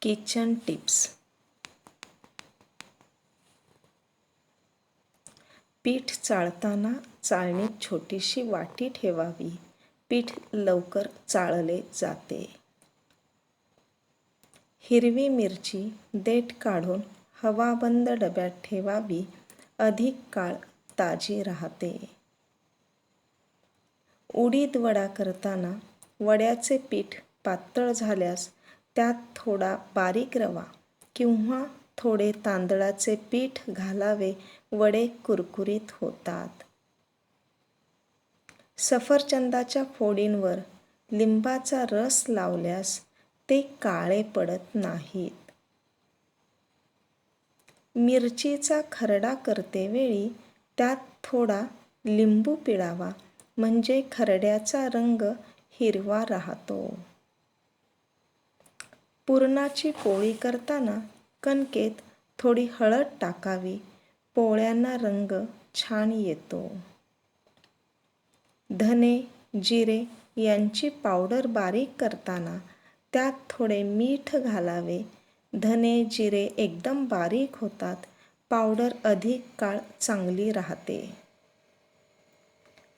Kitchen tips. पीठ चाळताना चाळणीत छोटीशी वाटी ठेवावी. पीठ लवकर चाळले जाते. हिरवी मिरची देठ काढून हवाबंद डब्यात ठेवावी. अधिक काळ ताजी राहते. उडीद वडा करताना वड्याचे पीठ पातळ झाल्यास त्यात थोडा बारीक रवा किंवा थोडे तांदळाचे पीठ घालावे. वडे कुरकुरीत होतात. सफरचंदाच्या फोडींवर लिंबाचा रस लावल्यास ते काळे पडत नाहीत. मिरचीचा खरडा करतेवेळी त्यात थोडा लिंबू पिळावा, म्हणजे खरड्याचा रंग हिरवा राहतो. पुरणाची पोळी करताना कणकेत थोडी हळद टाकावी. पोळ्यांना रंग छान येतो. धने, जिरे यांची पावडर बारीक करताना त्यात थोडे मीठ घालावे. धने, जिरे एकदम बारीक होतात. पावडर अधिक काळ चांगली राहते.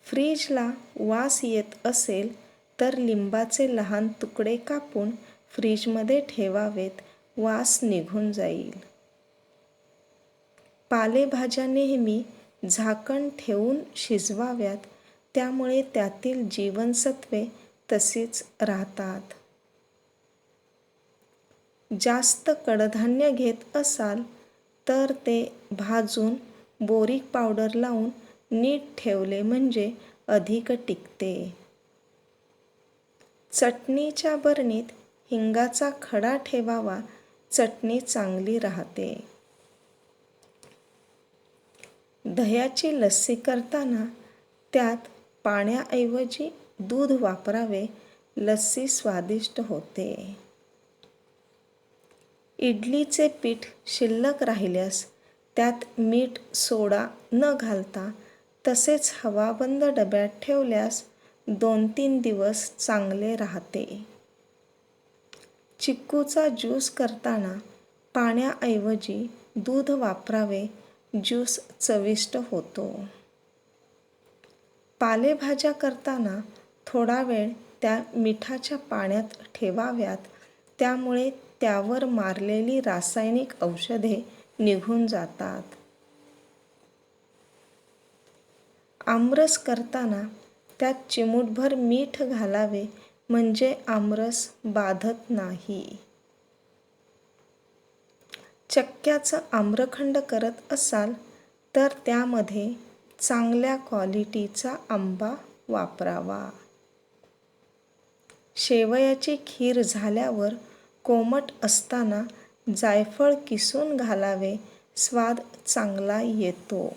फ्रीजला वास येत असेल तर लिंबाचे लहान तुकडे कापून फ्रीजमध्ये ठेवावेत. वास निघून जाईल. पालेभाज्या नेहमी झाकण ठेवून शिजवाव्यात, त्यामुळे त्यातील जीवनसत्त्वे तशीच राहतात. जास्त कडधान्य घेत असाल तर ते भाजून बोरीक पावडर लावून नीट ठेवले म्हणजे अधिक टिकते. चटणीच्या बरणीत हिंगाचा खडा ठेवावा. चटणी चांगली राहते. दह्याची लस्सी करताना त्यात पाण्याऐवजी दूध वापरावे. लस्सी स्वादिष्ट होते. इडलीचे पीठ शिल्लक राहिल्यास त्यात मीठ, सोडा न घालता तसेच हवाबंद डब्यात ठेवल्यास 2-3 दिवस चांगले राहते. चिक्कूचा ज्यूस करताना पाण्याऐवजी दूध वापरावे. ज्यूस चविष्ट होतो. पालेभाज्या करताना थोडा वेळ त्या मिठाच्या पाण्यात ठेवाव्यात, त्यामुळे त्यावर मारलेली रासायनिक औषधे निघून जातात. आमरस करताना त्यात चिमूटभर मीठ घालावे, म्हणजे आमरस बाधत नाही. चक्क्याचं आम्रखंड करत असाल तर त्यामध्ये चांगल्या क्वालिटीचा आंबा वापरावा. शेवयाची खीर झाल्यावर कोमट असताना जायफळ किसून घालावे. स्वाद चांगला येतो.